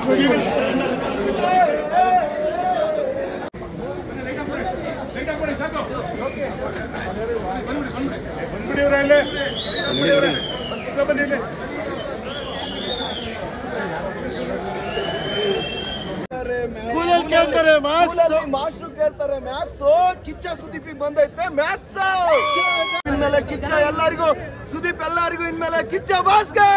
ಸ್ಕೂಲಲ್ಲಿ ಕೇಳ್ತಾರೆ ಮಾಸ್ಟ್ರು ಕೇಳ್ತಾರೆ ಮ್ಯಾಕ್ಸ್ ಕಿಚ್ಚ ಸುದೀಪಿಗೆ ಬಂದೈತೆ ಮ್ಯಾಕ್ಸ್ ಇನ್ಮೇಲೆ ಕಿಚ್ಚ ಎಲ್ಲರಿಗೂ ಸುದೀಪ್ ಎಲ್ಲರಿಗೂ ಇನ್ಮೇಲೆ ಕಿಚ್ಚ ಬಾಸ್ಗೆ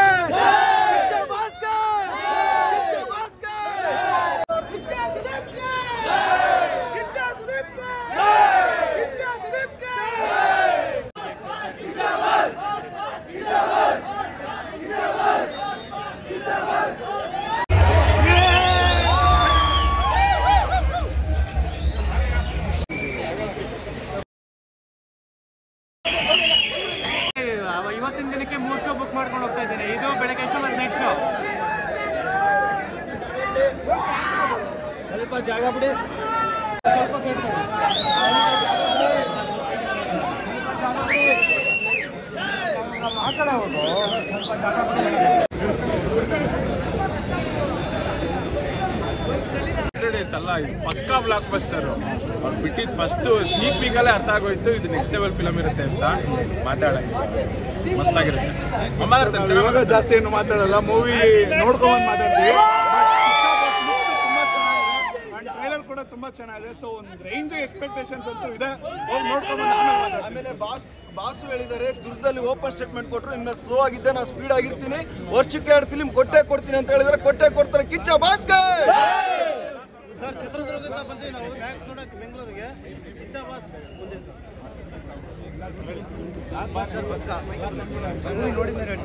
ಇವತ್ತಿನ ದಿನಕ್ಕೆ 3 ಶೋ ಬುಕ್ ಮಾಡ್ಕೊಂಡು ಹೋಗ್ತಾ ಇದ್ದೇನೆ. ಇದು ಬೆಳಗ್ಗೆ ಶೋ ಮತ್ತು ನೈಟ್ ಶೋ. ಸ್ವಲ್ಪ ಜಾಗ ಬಿಡಿ, ಸ್ವಲ್ಪ ಸೈಡ್ ಅಲ್ಲ, ಇದು ಪಕ್ಕಾ ಬ್ಲಾಕ್ ಬಸ್ಟರ್. ಅವ್ರು ಬಿಟ್ಟಿದ್ದು ಫಸ್ಟ್ ಸ್ನೀಕ್ ಪೀಕಲ್ಲೇ ಅರ್ಥ ಆಗೋಯ್ತು ಇದು ನೆಕ್ಸ್ಟ್ ಲೆವೆಲ್ ಫಿಲಮ್ ಇರುತ್ತೆ ಅಂತ. ಮಾತಾಡೋಕ್ಕೆ ಮಸ್ತಾಗಿರುತ್ತೆ. ಇವಾಗ ಜಾಸ್ತಿ ಏನು ಮಾತಾಡಲ್ಲ, ಮೂವಿ ನೋಡ್ಕೊಂಡ್ ಮಾತಾಡ್ತೀವಿ. ಟ್ರೈಲರ್ ಕೂಡ ತುಂಬಾ ಚೆನ್ನಾಗಿದೆ. ಸೊ ಒಂದು ರೇಂಜ್ ಎಕ್ಸ್ಪೆಕ್ಟೇಷನ್ಸ್ ಅಂತೂ ಇದೆ. ಹೋಗಿ ನೋಡ್ಕೊಂಡು ಆಮೇಲೆ ಬಾಸು ಹೇಳಿದ್ದಾರೆ, ದುರ್ಗದಲ್ಲಿ ಓಪನ್ ಸ್ಟೇಟ್ಮೆಂಟ್ ಕೊಟ್ಟರು, ಇನ್ನು ಸ್ಲೋ ಆಗಿದ್ದೆ ನಾನು ಸ್ಪೀಡ್ ಆಗಿರ್ತೀನಿ, ವರ್ಷಕ್ಕೆ 2 ಫಿಲ್ಮ್ ಕೊಟ್ಟೆ ಕೊಡ್ತೀನಿ ಅಂತ ಹೇಳಿದ್ರೆ ಕೊಟ್ಟೆ ಕೊಡ್ತಾರೆ ಕಿಚ್ಚ ಬಾಸ್ಗೆ. ಸರ್ ಚಿತ್ರದುರ್ಗದಿಂದ ಬಂದ್ವಿ ನಾವು ಮ್ಯಾಚ್ ನೋಡಕ್ಕೆ ಬೆಂಗಳೂರಿಗೆ. ಕಿಚ್ಚ ಬಾಸ್ ಮುಂದೆ ಸರ್ ಪಕ್ಕ ನೋಡಿದ್ರೆ